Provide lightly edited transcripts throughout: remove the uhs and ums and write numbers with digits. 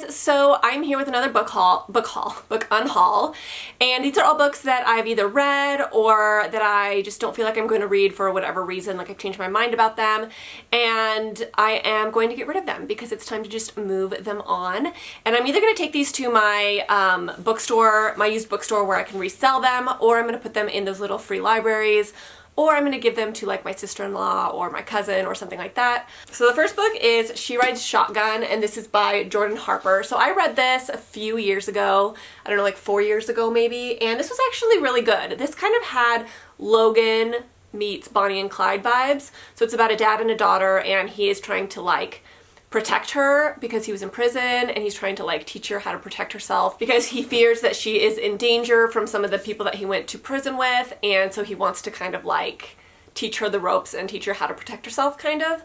So I'm here with another book unhaul, and these are all books that I've either read or that I just don't feel like I'm going to read for whatever reason, like I've changed my mind about them, and I am going to get rid of them because it's time to just move them on. And I'm either going to take these to my bookstore, my used bookstore where I can resell them, or I'm going to put them in those little free libraries, or I'm going to give them to like my sister-in-law or my cousin or something like that. So the first book is She Rides Shotgun, and this is by Jordan Harper. So I read this a few years ago, I don't know, like 4 years ago maybe, and this was actually really good. This kind of had Logan meets Bonnie and Clyde vibes. So it's about a dad and a daughter, and he is trying to like protect her because he was in prison, and he's trying to like teach her how to protect herself because he fears that she is in danger from some of the people that he went to prison with, and so he wants to kind of like teach her the ropes and teach her how to protect herself, kind of.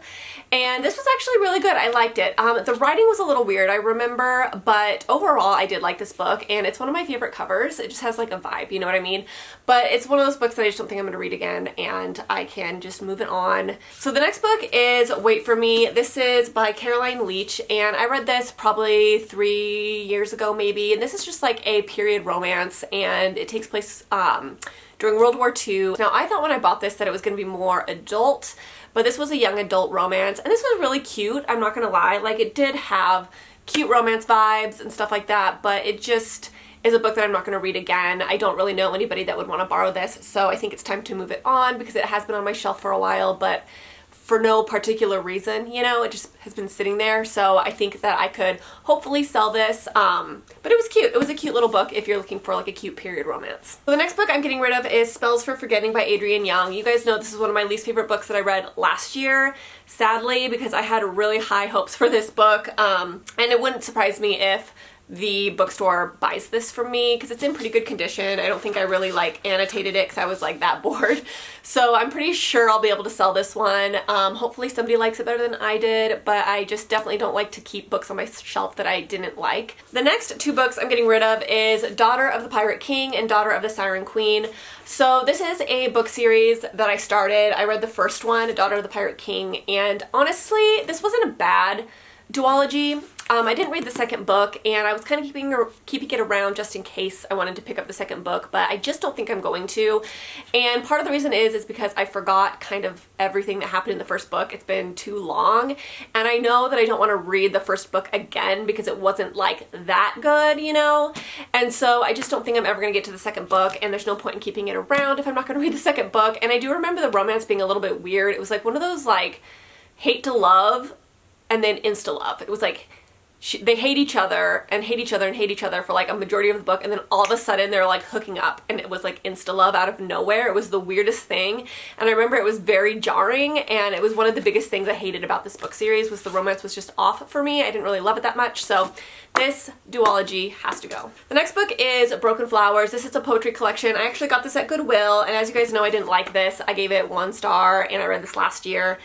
And this was actually really good. I liked it. The writing was a little weird, I remember, but overall I did like this book, and it's one of my favorite covers. It just has like a vibe, you know what I mean? But it's one of those books that I just don't think I'm going to read again, and I can just move it on. So the next book is Wait For Me. This is by Caroline Leach, and I read this probably 3 years ago maybe, and this is just like a period romance, and it takes place during World War II. Now, I thought when I bought this that it was going to be more adult, but this was a young adult romance, and this was really cute, I'm not gonna lie. Like, it did have cute romance vibes and stuff like that, but it just is a book that I'm not gonna read again. I don't really know anybody that would want to borrow this, so I think it's time to move it on because it has been on my shelf for a while, but for no particular reason, you know, it just has been sitting there. So I think that I could hopefully sell this, but it was cute. It was a cute little book if you're looking for like a cute period romance. So the next book I'm getting rid of is Spells for Forgetting by Adrienne Young. You guys know this is one of my least favorite books that I read last year, sadly, because I had really high hopes for this book, and it wouldn't surprise me if the bookstore buys this from me because it's in pretty good condition. I don't think I really like annotated it because I was like that bored. So I'm pretty sure I'll be able to sell this one. Hopefully somebody likes it better than I did, but I just definitely don't like to keep books on my shelf that I didn't like. The next two books I'm getting rid of is Daughter of the Pirate King and Daughter of the Siren Queen. So this is a book series that I started. I read the first one, Daughter of the Pirate King, and honestly, this wasn't a bad duology. I didn't read the second book, and I was kind of keeping it around just in case I wanted to pick up the second book, but I just don't think I'm going to. And part of the reason is because I forgot kind of everything that happened in the first book. It's been too long, and I know that I don't want to read the first book again because it wasn't like that good, you know? And so I just don't think I'm ever going to get to the second book, and there's no point in keeping it around if I'm not going to read the second book. And I do remember the romance being a little bit weird. It was like one of those like hate to love and then insta love. It was like they hate each other and hate each other and hate each other for like a majority of the book, and then all of a sudden they're like hooking up, and it was like insta love out of nowhere. It was the weirdest thing, and I remember it was very jarring, and it was one of the biggest things I hated about this book series was the romance was just off for me. I didn't really love it that much, so this duology has to go. The next book is Broken Flowers. This is a poetry collection. I actually got this at Goodwill, and as you guys know, I didn't like this. I gave it 1 star, and I read this last year.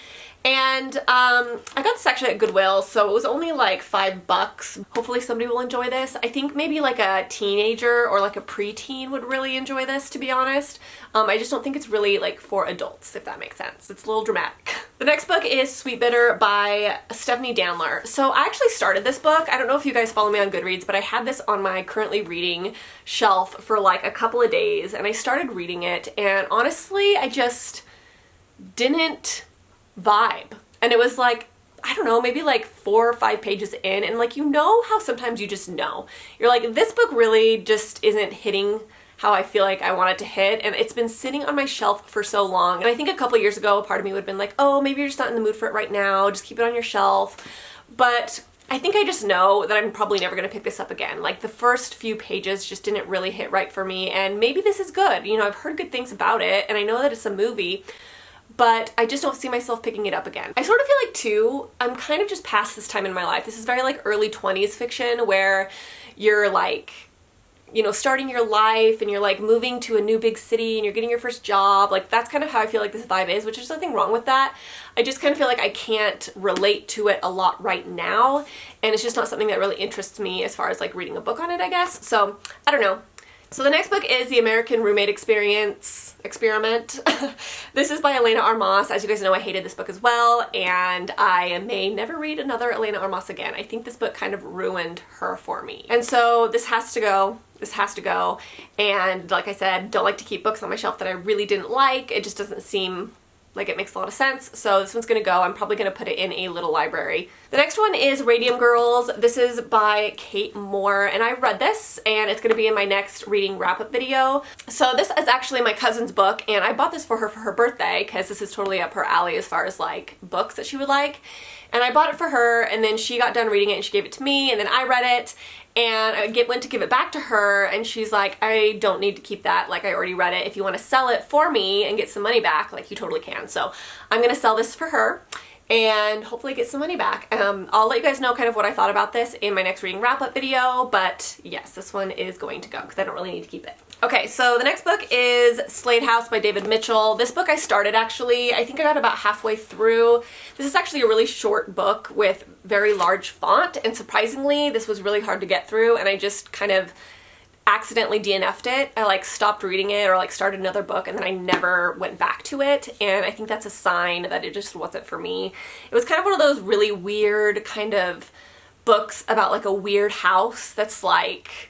And I got this actually at Goodwill, so it was only like $5. Hopefully somebody will enjoy this. I think maybe like a teenager or like a preteen would really enjoy this, to be honest. I just don't think it's really like for adults, if that makes sense. It's a little dramatic. The next book is Sweet Bitter by Stephanie Danler. So I actually started this book. I don't know if you guys follow me on Goodreads, but I had this on my currently reading shelf for like a couple of days, and I started reading it, and honestly, I just didn't vibe. And it was like, I don't know, maybe like 4 or 5 pages in, and like, you know how sometimes you just know. You're like, this book really just isn't hitting how I feel like I want it to hit, and it's been sitting on my shelf for so long. And I think a couple years ago, a part of me would have been like, oh, maybe you're just not in the mood for it right now, just keep it on your shelf. But I think I just know that I'm probably never going to pick this up again. Like, the first few pages just didn't really hit right for me, and maybe this is good. You know, I've heard good things about it, and I know that it's a movie, but I just don't see myself picking it up again. I sort of feel like too, I'm kind of just past this time in my life. This is very like early 20s fiction where you're like, you know, starting your life and you're like moving to a new big city and you're getting your first job. Like, that's kind of how I feel like this vibe is, which there's nothing wrong with that. I just kind of feel like I can't relate to it a lot right now, and it's just not something that really interests me as far as like reading a book on it, I guess. So I don't know. So the next book is The American Roommate Experiment. This is by Elena Armas. As you guys know, I hated this book as well, and I may never read another Elena Armas again. I think this book kind of ruined her for me. And so this has to go. This has to go. And like I said, don't like to keep books on my shelf that I really didn't like. It just doesn't seem like it makes a lot of sense. So this one's gonna go. I'm probably gonna put it in a little library. The next one is Radium Girls. This is by Kate Moore, and I read this, and it's gonna be in my next reading wrap-up video. So this is actually my cousin's book, and I bought this for her birthday because this is totally up her alley as far as like books that she would like. And I bought it for her, and then she got done reading it and she gave it to me, and then I read it, and I went to give it back to her, and she's like, I don't need to keep that, like I already read it. If you want to sell it for me and get some money back, like you totally can. So I'm gonna sell this for her and hopefully get some money back. I'll let you guys know kind of what I thought about this in my next reading wrap-up video, but yes, this one is going to go because I don't really need to keep it. Okay, so the next book is Slade House by David Mitchell. This book I started actually, I think I got about halfway through. This is actually a really short book with very large font, and surprisingly, this was really hard to get through, and I just kind of accidentally DNF'd it. I like stopped reading it or like started another book, and then I never went back to it, and I think that's a sign that it just wasn't for me. It was kind of one of those really weird kind of books about like a weird house that's like,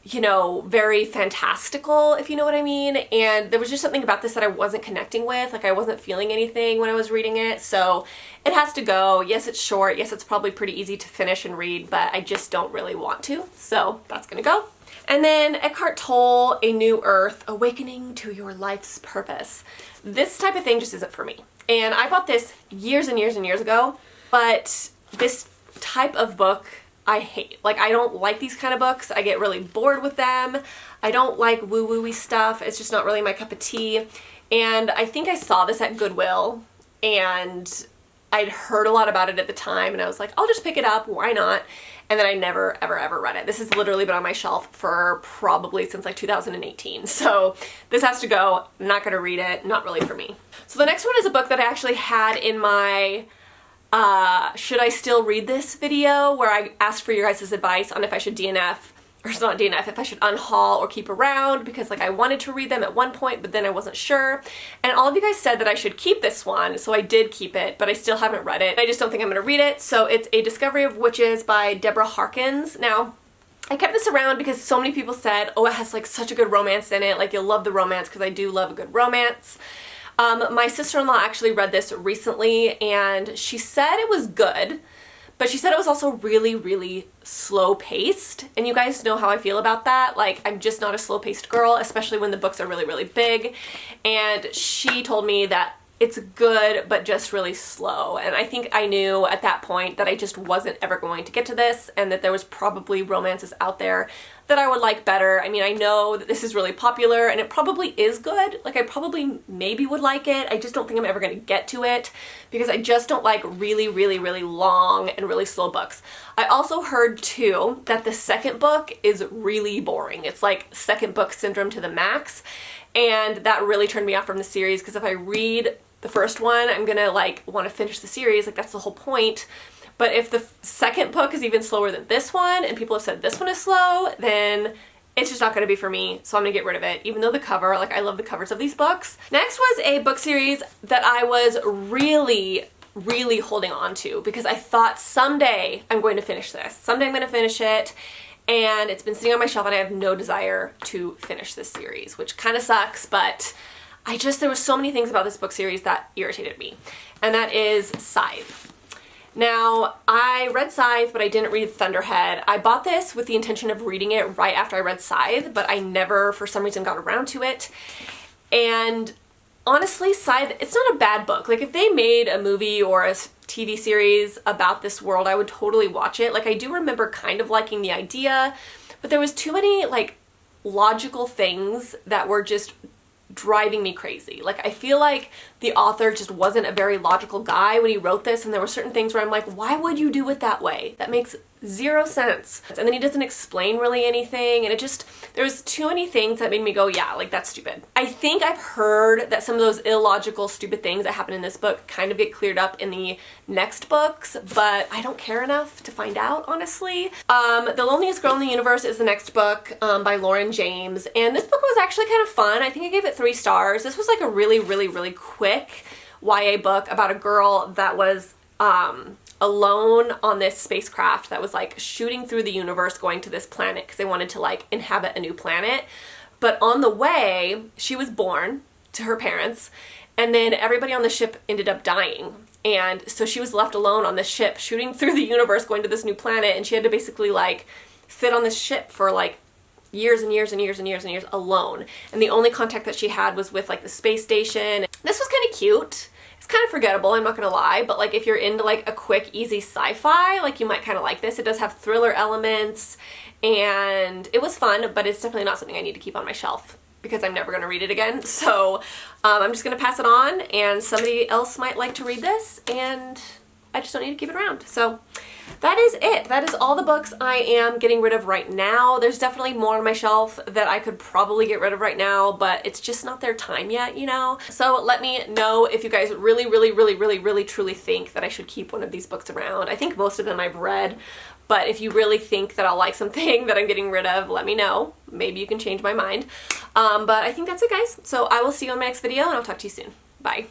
you know, very fantastical, if you know what I mean. And there was just something about this that I wasn't connecting with. Like I wasn't feeling anything when I was reading it. So it has to go. Yes, it's short. Yes, it's probably pretty easy to finish and read, but I just don't really want to. So that's gonna go. And then Eckhart Tolle, A New Earth, Awakening to Your Life's Purpose. This type of thing just isn't for me. And I bought this years and years and years ago, but this type of book I hate. Like, I don't like these kind of books. I get really bored with them. I don't like woo-woo-y stuff. It's just not really my cup of tea. And I think I saw this at Goodwill, and I'd heard a lot about it at the time, and I was like, I'll just pick it up, why not? And then I never, ever, ever read it. This has literally been on my shelf for probably since like 2018. So this has to go. I'm not gonna read it, not really for me. So the next one is a book that I actually had in my should I still read this video, where I asked for your guys' advice on if I should DNF, or it's not DNF, if I should unhaul or keep around, because like I wanted to read them at one point, but then I wasn't sure. And all of you guys said that I should keep this one, so I did keep it, but I still haven't read it. I just don't think I'm gonna read it. So it's A Discovery of Witches by Deborah Harkins. Now, I kept this around because so many people said, oh, it has like such a good romance in it, like you'll love the romance, because I do love a good romance. My sister-in-law actually read this recently, and she said it was good, but she said it was also really, really slow-paced, and you guys know how I feel about that. Like, I'm just not a slow-paced girl, especially when the books are really, really big, and she told me that it's good, but just really slow, and I think I knew at that point that I just wasn't ever going to get to this, and that there was probably romances out there that I would like better. I mean, I know that this is really popular, and it probably is good. Like, I probably maybe would like it. I just don't think I'm ever gonna get to it, because I just don't like really, really, really long and really slow books. I also heard, too, that the second book is really boring. It's like second book syndrome to the max, and that really turned me off from the series, because if I read the first one, I'm gonna like want to finish the series, like that's the whole point. But if the second book is even slower than this one, and people have said this one is slow, then it's just not gonna be for me, so I'm gonna get rid of it, even though the cover, like I love the covers of these books. Next was a book series that I was really, really holding on to, because I thought someday I'm going to finish this. Someday I'm gonna finish it, and it's been sitting on my shelf, and I have no desire to finish this series, which kind of sucks, but there were so many things about this book series that irritated me, and that is Scythe. Now, I read Scythe, but I didn't read Thunderhead. I bought this with the intention of reading it right after I read Scythe, but I never, for some reason, got around to it. And honestly, Scythe, it's not a bad book. Like, if they made a movie or a TV series about this world, I would totally watch it. Like, I do remember kind of liking the idea, but there was too many, like, logical things that were just driving me crazy. Like, I feel like the author just wasn't a very logical guy when he wrote this, and there were certain things where I'm like, why would you do it that way? That makes 0 sense. And then he doesn't explain really anything, and there's too many things that made me go, yeah, like that's stupid. I think I've heard that some of those illogical, stupid things that happen in this book kind of get cleared up in the next books, but I don't care enough to find out, honestly. The Loneliest Girl in the Universe is the next book by Lauren James, and this book was actually kind of fun. I think I gave it 3 stars. This was like a really, really, really quick YA book about a girl that was alone on this spacecraft that was like shooting through the universe going to this planet because they wanted to like inhabit a new planet. But on the way, she was born to her parents, and then everybody on the ship ended up dying. And so she was left alone on this ship shooting through the universe going to this new planet, and she had to basically like sit on this ship for like years and years and years and years and years alone. And the only contact that she had was with like the space station. This was kind of cute. It's kind of forgettable, I'm not gonna lie, but like if you're into like a quick, easy sci-fi, like you might kind of like this. It does have thriller elements, and it was fun, but it's definitely not something I need to keep on my shelf because I'm never gonna read it again. So I'm just gonna pass it on, and somebody else might like to read this, and I just don't need to keep it around. So that is it. That is all the books I am getting rid of right now. There's definitely more on my shelf that I could probably get rid of right now, but it's just not their time yet, you know? So let me know if you guys really, really, really, really, really, truly think that I should keep one of these books around. I think most of them I've read, but if you really think that I'll like something that I'm getting rid of, let me know. Maybe you can change my mind. But I think that's it, guys. So I will see you in my next video, and I'll talk to you soon. Bye.